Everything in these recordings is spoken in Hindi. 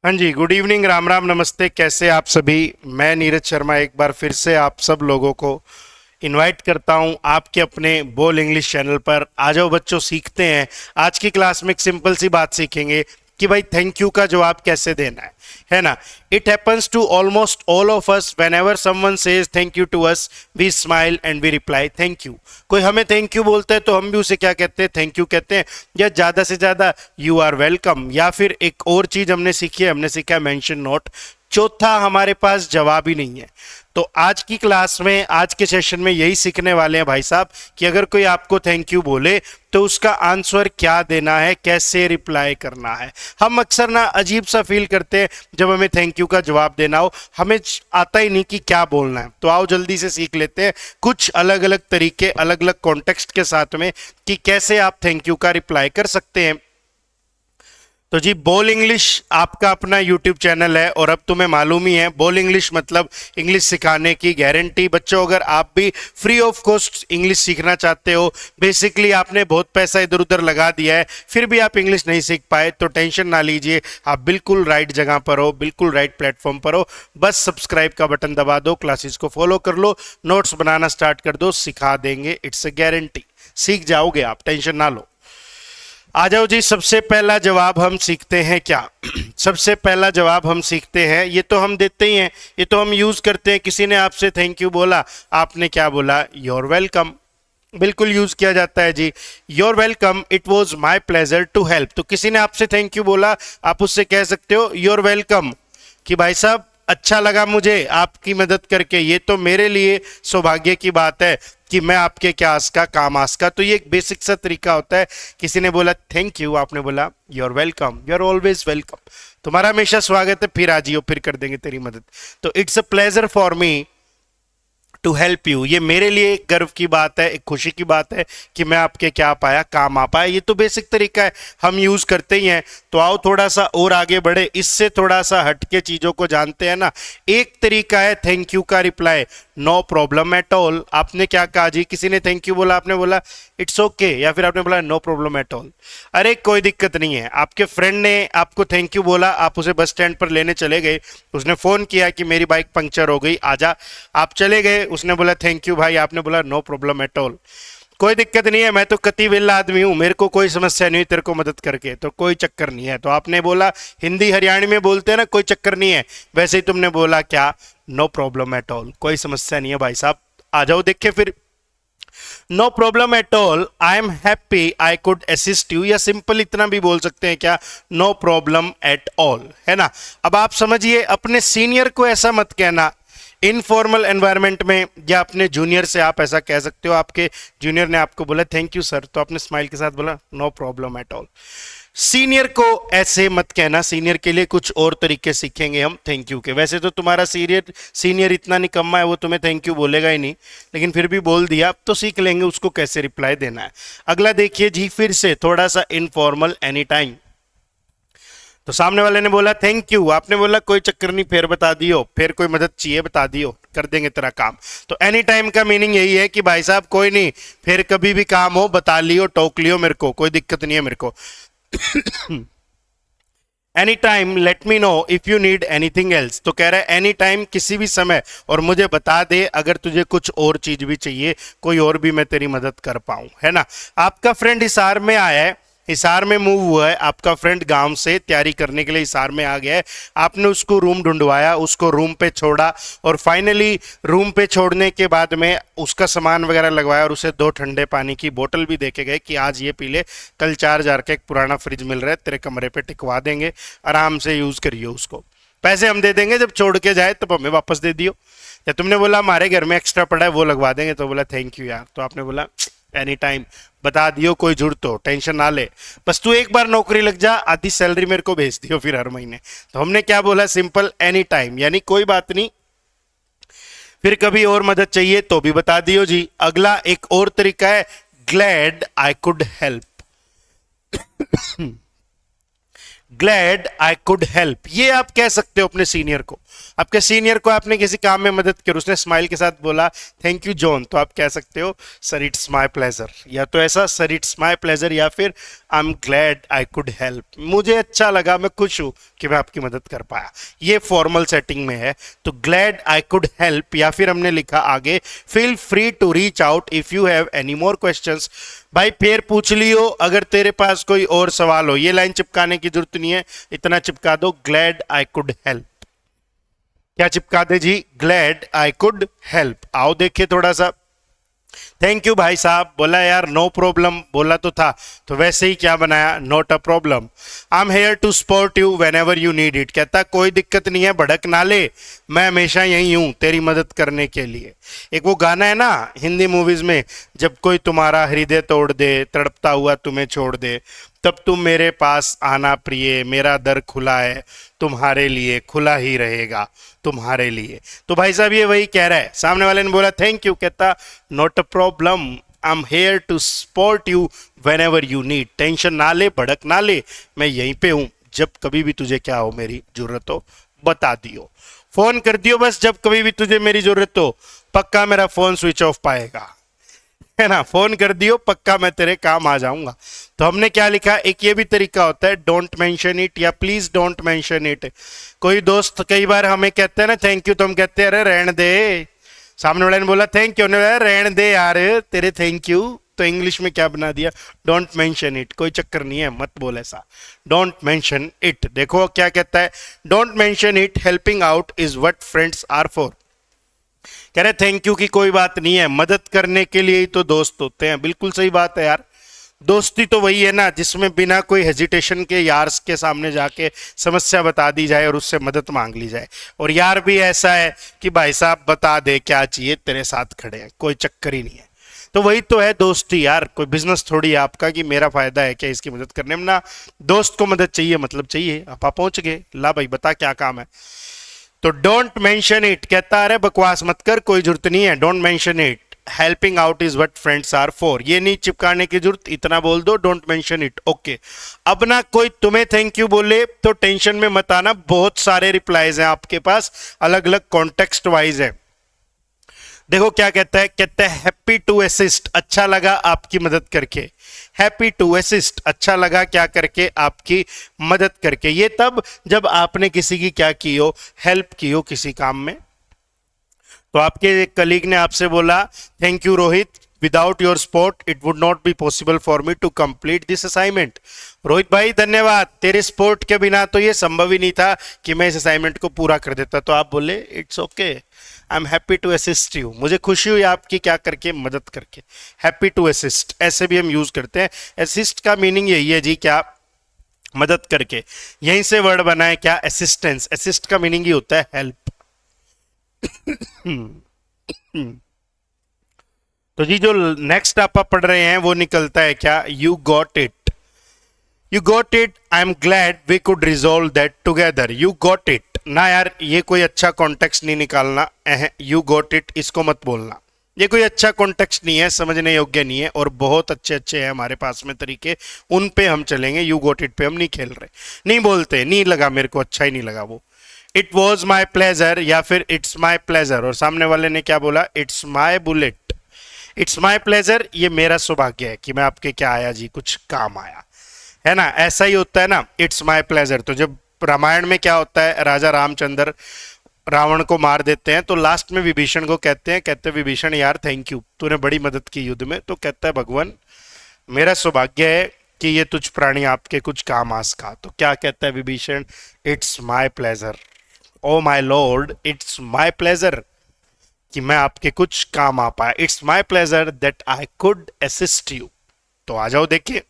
हाँ जी, गुड इवनिंग, राम राम, नमस्ते। कैसे आप सभी? मैं नीरज शर्मा एक बार फिर से आप सब लोगों को इनवाइट करता हूँ आपके अपने बोल इंग्लिश चैनल पर। आ जाओ बच्चों, सीखते हैं। आज की क्लास में एक सिंपल सी बात सीखेंगे कि भाई थैंक यू का जवाब कैसे देना है ना। It happens to almost all of us. Whenever someone says thank you to us, we smile and we reply thank you. कोई हमें थैंक यू बोलता है तो हम भी उसे क्या कहते हैं? थैंक यू कहते हैं। या ज्यादा से ज्यादा यू आर वेलकम। या फिर एक और चीज हमने सीखी है, हमने सीखा है मेंशन नोट। चौथा, हमारे पास जवाब ही नहीं है। तो आज की क्लास में, आज के सेशन में यही सीखने वाले हैं भाई साहब कि अगर कोई आपको थैंक यू बोले तो उसका आंसर क्या देना है, कैसे रिप्लाई करना है। हम अक्सर ना अजीब सा फील करते हैं जब हमें थैंक यू का जवाब देना हो, हमें आता ही नहीं कि क्या बोलना है। तो आओ जल्दी से सीख लेते हैं कुछ अलग अलग तरीके, अलग अलग कॉन्टेक्स्ट के साथ में कि कैसे आप थैंक यू का रिप्लाई कर सकते हैं। तो जी, बोल इंग्लिश आपका अपना यूट्यूब चैनल है और अब तुम्हें मालूम ही है बोल इंग्लिश मतलब इंग्लिश सिखाने की गारंटी। बच्चों, अगर आप भी फ्री ऑफ कॉस्ट इंग्लिश सीखना चाहते हो, बेसिकली आपने बहुत पैसा इधर उधर लगा दिया है फिर भी आप इंग्लिश नहीं सीख पाए, तो टेंशन ना लीजिए। आप बिल्कुल राइट जगह पर हो, बिल्कुल राइट प्लेटफॉर्म पर हो। बस सब्सक्राइब का बटन दबा दो, क्लासेस को फॉलो कर लो, नोट्स बनाना स्टार्ट कर दो, सिखा देंगे। इट्स अ गारंटी, सीख जाओगे आप, टेंशन ना लो। आ जाओ जी, सबसे पहला जवाब हम सीखते हैं क्या? सबसे पहला जवाब हम सीखते हैं, ये तो हम देते ही हैं, ये तो हम यूज करते हैं। किसी ने आपसे थैंक यू बोला, आपने क्या बोला? You're welcome. बिल्कुल यूज किया जाता है जी। Your welcome, it was my pleasure to help. तो किसी ने आपसे थैंक यू बोला, आप उससे कह सकते हो योर वेलकम, कि भाई साहब अच्छा लगा मुझे आपकी मदद करके, ये तो मेरे लिए सौभाग्य की बात है कि मैं आपके क्या आस का काम आस का। तो ये एक बेसिक सा तरीका होता है। किसी ने बोला थैंक यू, आपने बोला you're welcome, you are always welcome, तुम्हारा हमेशा स्वागत है, फिर आ जियो, फिर कर देंगे तेरी मदद। तो it's a pleasure for me to help you, ये मेरे लिए एक गर्व की बात है, एक खुशी की बात है कि मैं आपके क्या पाया, काम आ पाया। ये तो बेसिक तरीका है, हम यूज करते ही हैं। तो आओ थोड़ा सा और आगे बढ़े, इससे थोड़ा सा हटके चीजों को जानते हैं ना। एक तरीका है थैंक यू का reply, no problem at all. आपने क्या कहा जी? किसी ने थैंक यू बोला, आपने बोला इट्स ओके, या फिर आपने बोला नो प्रॉब्लम एट ऑल, अरे कोई दिक्कत नहीं है। आपके फ्रेंड ने आपको थैंक यू बोला, आप उसे बस स्टैंड पर लेने चले गए, उसने फोन किया कि मेरी बाइक पंक्चर हो गई, आजा। आप चले गए, उसने बोला थैंक यू भाई, आपने बोला नो प्रॉब्लम एट ऑल, कोई दिक्कत नहीं है, मैं तो कति वेला आदमी हूं, मेरे को कोई समस्या नहीं तेरे को मदद करके, तो कोई चक्कर नहीं है। तो आपने बोला, हिंदी हरियाणी में बोलते हैं ना कोई चक्कर नहीं है, वैसे ही तुमने बोला क्या? नो प्रॉब्लम एट ऑल, कोई समस्या नहीं है भाई साहब, आ जाओ। देखिए फिर, no problem at all, I am happy I could assist you, या सिंपल इतना भी बोल सकते हैं क्या? नो प्रॉब्लम एट ऑल, है ना। अब आप समझिए, अपने सीनियर को ऐसा मत कहना इनफॉर्मल एनवायरनमेंट में, या अपने जूनियर से आप ऐसा कह सकते हो। आपके जूनियर ने आपको बोला थैंक यू सर, तो आपने स्माइल के साथ बोला no problem at all. Senior को ऐसे मत कहना, सीनियर के लिए कुछ और तरीके सीखेंगे हम थैंक यू के। वैसे तो तुम्हारा सीनियर सीनियर इतना निकम्मा है, वो तुम्हें थैंक यू बोलेगा ही नहीं, लेकिन फिर भी बोल दिया तो सीख लेंगे उसको कैसे रिप्लाई देना है। अगला देखिए जी, फिर से थोड़ा सा इनफॉर्मल, एनी टाइम। तो सामने वाले ने बोला थैंक यू, आपने बोला कोई चक्कर नहीं, फिर बता दियो, फिर कोई मदद चाहिए बता दियो, कर देंगे तेरा काम। तो एनी टाइम का मीनिंग यही है कि भाई साहब कोई नहीं, फिर कभी भी काम हो बता लियो, टोक लियो मेरे को, कोई दिक्कत नहीं है मेरे को। Any time late me know if you need anything else, तो कह रहा है एनी टाइम, किसी भी समय, और मुझे बता दे अगर तुझे कुछ और चीज भी चाहिए, कोई और भी मैं तेरी मदद कर पाऊं, है ना। आपका फ्रेंड हिसार में आया है, हिसार में मूव हुआ है, आपका फ्रेंड गांव से तैयारी करने के लिए हिसार में आ गया है। आपने उसको रूम ढूंढवाया, उसको रूम पे छोड़ा, और फाइनली रूम पे छोड़ने के बाद में उसका सामान वगैरह लगवाया, और उसे 2 ठंडे पानी की बोतल भी देके गए कि आज ये पी ले, कल 4,000 का एक पुराना फ्रिज मिल रहा है तेरे कमरे पे टिकवा देंगे, आराम से यूज करियो उसको, पैसे हम दे देंगे, जब छोड़ के जाए तब हमें वापस दे दियो। या तुमने बोला हमारे घर में एक्स्ट्रा पड़ा है वो लगवा देंगे, तो बोला थैंक यू यार, तो आपने बोला एनी टाइम, बता दियो, कोई जरूरत हो टेंशन ना ले, बस तू एक बार नौकरी लग जा, आधी सैलरी मेरे को भेज दियो फिर हर महीने। तो हमने क्या बोला? सिंपल एनी टाइम, यानी कोई बात नहीं, फिर कभी और मदद चाहिए तो भी बता दियो जी। अगला एक और तरीका है, glad I could help. Glad I could help, ये आप कह सकते हो अपने सीनियर को। आपके सीनियर को आपने किसी काम में मदद की, उसने स्माइल के साथ बोला थैंक यू जॉन, तो आप कह सकते हो सर इट्स माय प्लेजर, या तो ऐसा सर इट्स माय प्लेजर, या फिर आई am glad I could help, मुझे अच्छा लगा, मैं खुश हूं कि मैं आपकी मदद कर पाया। ये फॉर्मल सेटिंग में है। तो ग्लैड आई कुड हेल्प, या फिर हमने लिखा आगे feel free to reach out if you have any more questions. भाई फिर पूछ लियो अगर तेरे पास कोई और सवाल हो। ये लाइन चिपकाने की जरूरत नहीं है, इतना चिपका दो ग्लैड आई कुड हेल्प। क्या चिपका दे जी? Glad I could help. आओ देखिए थोड़ा सा। थैंक यू भाई साहब, बोला यार नो प्रॉब्लम, बोला तो था, तो वैसे ही क्या बनाया, not a problem. I am here to support you whenever you need it, कहता कोई दिक्कत नहीं है, भड़क ना ले, मैं हमेशा यही हूं तेरी मदद करने के लिए। एक वो गाना है ना हिंदी मूवीज में, जब कोई तुम्हारा हृदय तोड़ दे, तड़पता हुआ तुम्हें छोड़ दे, तब तुम मेरे पास आना प्रिय, मेरा दर खुला है तुम्हारे लिए, खुला ही रहेगा तुम्हारे लिए। तो भाई साहब ये वही कह रहा है। सामने वाले ने बोला थैंक यू, कहता not a problem, I am here to support you whenever you need, tension ना ले, भड़क ना ले, मैं यहीं पे हूं, जब कभी भी तुझे क्या हो मेरी जरूरत हो बता दियो, फोन कर दियो बस, जब कभी भी तुझे मेरी जरूरत हो, पक्का मेरा फोन स्विच ऑफ पाएगा, है ना, फोन कर दियो पक्का मैं तेरे काम आ जाऊंगा। तो हमने क्या लिखा, एक ये भी तरीका होता है डोंट मेंशन इट या प्लीज डोंट मेंशन इट। कोई दोस्त कई बार हमें कहते हैं ना थैंक यू, तो हम कहते हैं अरे रहने दे, सामने वाले ने बोला थैंक यू, रहने दे यार तेरे थैंक यू, तो इंग्लिश में क्या बना दिया, डोंट मेंशन इट। कोई चक्कर नहीं है, मत बोल ऐसा, डोंट मेंशन इट। देखो क्या कहता है, don't mention it, helping out is what friends are for. कह रहे थैंक यू की कोई बात नहीं है, मदद करने के लिए ही तो दोस्त होते हैं। बिल्कुल सही बात है यार, दोस्ती तो वही है ना जिसमें बिना कोई हेजिटेशन के यार के सामने जाके समस्या बता दी जाए और उससे मदद मांग ली जाए। और यार भी ऐसा है कि भाई साहब बता दे क्या चाहिए, तेरे साथ खड़े हैं, कोई चक्कर ही नहीं है। तो वही तो है दोस्ती यार, कोई बिजनेस थोड़ी है आपका कि मेरा फायदा है क्या इसकी मदद करने में, ना, दोस्त को मदद चाहिए मतलब चाहिए। आप पहुंच गए, ला भाई बता क्या काम है। तो डोंट मेंशन इट, कहता अरे बकवास मत कर, कोई जरूरत नहीं है, don't mention it, helping out is what friends are for. ये नहीं चिपकाने की जरूरत, इतना बोल दो डोंट मेंशन इट, ओके। अब ना कोई तुम्हें थैंक यू बोले तो टेंशन में मत आना, बहुत सारे रिप्लाईज हैं आपके पास, अलग अलग कॉन्टेक्स्ट वाइज है। देखो क्या कहता है, कहता है हैप्पी टू असिस्ट, अच्छा लगा आपकी मदद करके, हैप्पी टू असिस्ट, अच्छा लगा क्या करके, आपकी मदद करके। ये तब जब आपने किसी की क्या की हो, हेल्प की हो किसी काम में। तो आपके एक कलीग ने आपसे बोला thank you Rohit, without your support it would not be possible for me to complete this assignment. Rohit भाई धन्यवाद, तेरे सपोर्ट के बिना तो ये संभव ही नहीं था कि मैं इस असाइनमेंट को पूरा कर देता। तो आप बोले it's okay, I am happy to assist you, मुझे खुशी हुई आपकी क्या करके, मदद करके। हैप्पी टू असिस्ट ऐसे भी हम यूज करते हैं। असिस्ट का मीनिंग यही है जी, क्या, मदद करके। यहीं से वर्ड बना है क्या, असिस्टेंस। असिस्ट का मीनिंग ही होता है हेल्प। तो जी जो नेक्स्ट आप पढ़ रहे हैं वो निकलता है क्या, you got it, you got it, I am glad we could resolve that together. You got it ना यार, ये कोई अच्छा कॉन्टेक्स्ट नहीं निकालना, यू गॉट इट इसको मत बोलना, ये कोई अच्छा कॉन्टेक्स्ट नहीं है, समझने योग्य नहीं है। और बहुत अच्छे अच्छे हैं हमारे पास में तरीके, उन पे हम चलेंगे, यू गॉट इट पे हम नहीं खेल रहे, नहीं बोलते, नहीं लगा मेरे को, अच्छा ही नहीं लगा वो। इट वॉज माई प्लेजर या फिर इट्स माई प्लेजर, और सामने वाले ने क्या बोला, it's my bullet. It's my pleasure, ये मेरा सौभाग्य है कि मैं आपके क्या आया जी, कुछ काम आया, है ना, ऐसा ही होता है ना, इट्स माई प्लेजर। तो जब रामायण में क्या होता है, राजा रामचंद्र रावण को मार देते हैं तो लास्ट में विभीषण को कहते हैं, कहते हैं विभीषण यार थैंक यू, तूने बड़ी मदद की युद्ध में। तो कहता है भगवान मेरा सौभाग्य है कि ये तुझ प्राणी आपके कुछ काम आ सका। तो क्या कहता है Vibhishan, it's my pleasure, oh my lord it's my pleasure, कि मैं आपके कुछ काम आ पाया, it's my pleasure that I could assist you. तो आ जाओ देखिए,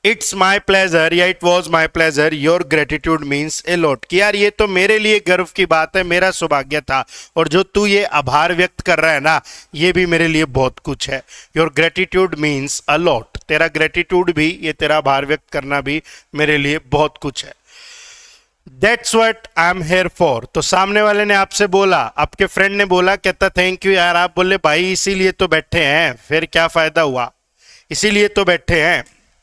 इट्स माई प्लेजर या it was my pleasure, your gratitude means a lot, कि यार ये तो मेरे लिए गर्व की बात है, मेरा सौभाग्य था, और जो तू ये आभार व्यक्त कर रहा है ना, ये भी मेरे लिए बहुत कुछ है। Your gratitude means a lot, तेरा ग्रेटिट्यूड भी, ये तेरा आभार व्यक्त करना भी मेरे लिए बहुत कुछ है। That's what I am here for. तो सामने वाले ने आपसे बोला, आपके फ्रेंड ने बोला, कहता थैंक यू यार, आप बोले भाई इसीलिए तो बैठे हैं, फिर क्या फायदा हुआ, इसीलिए तो बैठे हैं।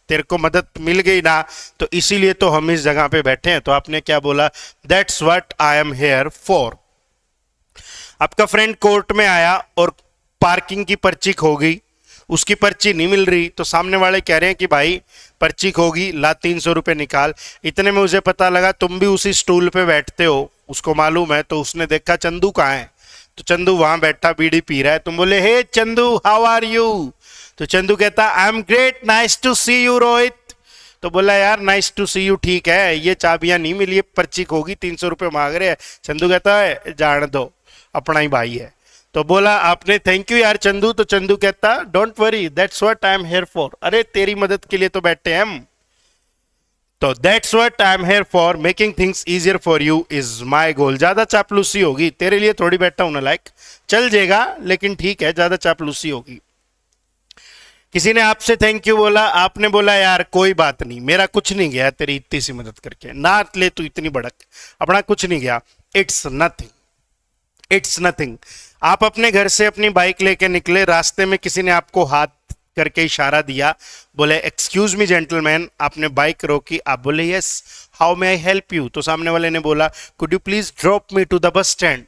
तेरे को मदद मिल गई ना, तो इसीलिए तो हम इस जगह पे बैठे हैं। तो आपने क्या बोला, that's what I am here for. आपका फ्रेंड कोर्ट में आया और पार्किंग की पर्ची खो गई, उसकी पर्ची नहीं मिल रही, तो सामने वाले कह रहे हैं कि भाई पर्ची खोगी, ला 300 रुपये निकाल। इतने में उसे पता लगा तुम भी उसी स्टूल पे बैठते हो, उसको मालूम है। तो उसने देखा चंदू कहाँ है, तो चंदू वहां बैठा बीड़ी पी रहा है। तुम बोले, hey Chandu how are you? तो चंदू कहता, I am great, nice to see you Rohit. तो बोला, यार नाइस टू सी यू ठीक है, ये चाबियां नहीं मिली, पर्ची खोगी, 300 रुपये मांग रहे हैं। चंदू कहता है जान दो, अपना ही भाई है। तो बोला आपने थैंक यू यार चंदू। तो चंदू कहता, don't worry, that's what I am here for. अरे तेरी मदद के लिए तो बैठे हैं हम। तो that's what I am here for, making things easier for you is my goal. ज्यादा चापलूसी होगी, तेरे लिए थोड़ी बैठा हूं ना, लाइक चल जाएगा लेकिन ठीक है, ज्यादा चापलूसी होगी। किसी ने आपसे थैंक यू बोला, आपने बोला यार कोई बात नहीं, मेरा कुछ नहीं गया तेरी इतनी सी मदद करके, ना ले तू इतनी भड़क, अपना कुछ नहीं गया। It's nothing, it's nothing. आप अपने घर से अपनी बाइक लेके निकले, रास्ते में किसी ने आपको हाथ करके इशारा दिया, बोले एक्सक्यूज मी जेंटलमैन, आपने बाइक रोकी, आप बोले yes, how may I help you? तो सामने वाले ने बोला, could you please drop me to the bus stand.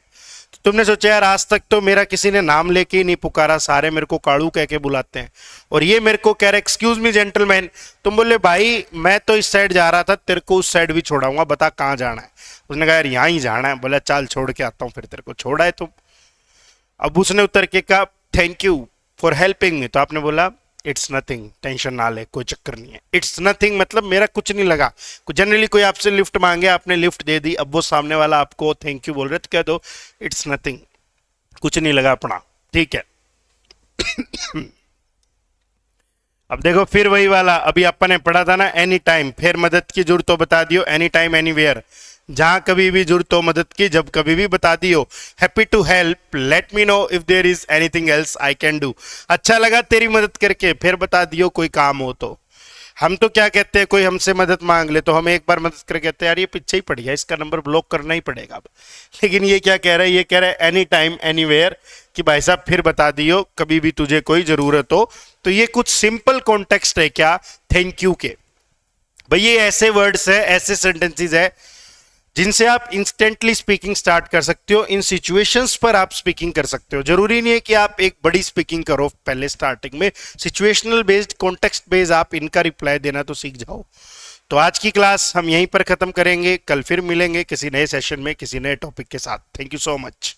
तो तुमने सोचा यार आज तक तो मेरा किसी ने नाम लेके ही नहीं पुकारा, सारे मेरे को काड़ू कह के बुलाते हैं, और ये मेरे को कह रहे एक्सक्यूज मी जेंटलमैन। तुम बोले भाई मैं तो इस साइड जा रहा था, तेरे को उस साइड भी छोड़ाऊंगा, बता कहाँ जाना है? उसने कहा यार यहाँ ही जाना है। बोला चल छोड़ के आता हूँ, फिर तेरे को छोड़ा है तुम। अब उसने उतर के कहा thank you for helping me. तो आपने बोला इट्स नथिंग, टेंशन ना ले, कोई चक्कर नहीं है। इट्स नथिंग मतलब मेरा कुछ नहीं लगा। जनरली कोई आपसे लिफ्ट मांगे, आपने लिफ्ट दे दी, अब वो सामने वाला आपको थैंक यू बोल रहे, तो कह दो इट्स नथिंग, कुछ नहीं लगा अपना, ठीक है। अब देखो फिर वही वाला, अभी अपन ने पढ़ा था ना, एनी टाइम, फिर मदद की जरूरत तो बता दियो, एनी टाइम एनीवेयर, जहां कभी भी जरूरत हो मदद की, जब कभी भी बता दियो। Happy to help, let me know if there is anything else I can do. अच्छा लगा तेरी मदद करके, फिर बता दियो कोई काम हो तो। हम तो क्या कहते हैं, कोई हमसे मदद मांग ले तो हम एक बार मदद करके कहते हैं यार ये पीछे ही पड़ गया, इसका नंबर ब्लॉक करना ही पड़ेगा अब। लेकिन ये क्या कह रहा है, ये कह रहा है एनी टाइम एनीवेयर, कि भाई साहब फिर बता दियो कभी भी तुझे कोई जरूरत हो। तो ये कुछ सिंपल कॉन्टेक्स्ट है क्या, थैंक यू के। भाई ये ऐसे वर्ड्स है, ऐसे सेंटेंसेस है जिनसे आप इंस्टेंटली स्पीकिंग स्टार्ट कर सकते हो, इन सिचुएशंस पर आप स्पीकिंग कर सकते हो। जरूरी नहीं है कि आप एक बड़ी स्पीकिंग करो पहले स्टार्टिंग में, सिचुएशनल बेस्ड, कॉन्टेक्स्ट बेस्ड आप इनका रिप्लाई देना तो सीख जाओ। तो आज की क्लास हम यहीं पर खत्म करेंगे, कल फिर मिलेंगे किसी नए सेशन में किसी नए टॉपिक के साथ। Thank you so much.